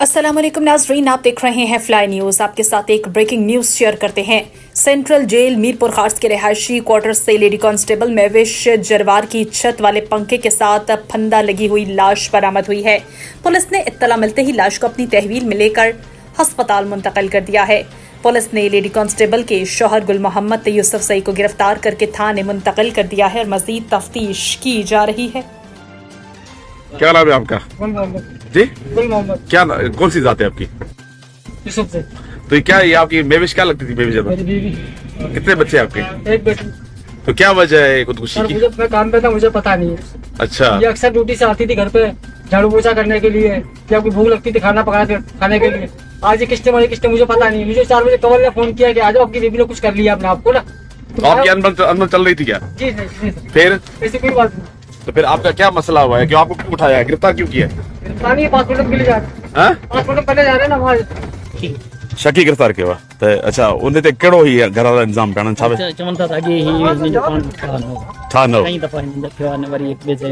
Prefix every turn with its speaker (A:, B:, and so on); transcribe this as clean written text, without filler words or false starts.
A: अस्सलाम वालेकुम नाज़रीन, आप देख रहे हैं फ्लाई न्यूज़। आपके साथ एक ब्रेकिंग न्यूज़ शेयर करते हैं। सेंट्रल जेल मीरपुर खास के रिहायशी क्वार्टर से लेडी कांस्टेबल महविश जरवार की छत वाले पंखे के साथ फंदा लगी हुई लाश बरामद हुई है। पुलिस ने इत्तला मिलते ही लाश को अपनी तहवील में लेकर अस्पताल मुंतकिल कर दिया है। पुलिस ने लेडी कांस्टेबल के शौहर गुल मोहम्मद यूसुफ सई को गिरफ्तार करके थाने मुंतकिल कर दिया है और मजीद तफ्तीश की जा रही है।
B: क्या नाम है आपका? जी,
C: गुल मोहम्मद।
B: क्या कौन सी जात है आपकी?
C: यूसुफ से।
B: तो क्या ये आपकी मेविश क्या लगती थी? मेविश जब
C: मेरी बीवी।
B: कितने बच्चे हैं आपके?
C: एक बेटी।
B: तो क्या वजह है खुदकुशी
C: सर
B: की?
C: मैं काम पे था, मुझे पता नहीं है।
B: अच्छा,
C: ये अक्सर ड्यूटी से आती थी घर पे झाड़ू पोछा करने के लिए, या कोई भूख लगती थी खाना पकाने खाने के लिए। आज ये किस्ते मुझे पता नहीं। मुझे 4 बजे कवल ने फोन किया कि आ जाओ, आपकी बीवी ने कुछ कर लिया अपने आपको ना।
B: तो आपकी अंदर चल रही थी क्या?
C: जी नहीं,
B: फिर
C: ऐसी कोई बात नहीं।
B: तो फिर आपका क्या मसला हुआ है? क्यों आपको क्यों उठाया है? गिरफ्तार क्यों किया है?
C: पता नहीं, पासपोर्ट के लिए जा रहे हैं।
B: हाँ?
C: पासपोर्ट पहले जा रहे हैं ना वहाँ।
B: शकी गिरफ्तार किया हुआ तो अच्छा उन्हें ते कड़ो ही घर वाला इंतजाम करना छावे
D: चवनि था त अॻे ई दुकान
B: था न
D: कई दफ़ा हिन दफ़े वरी हिकु ॿिए से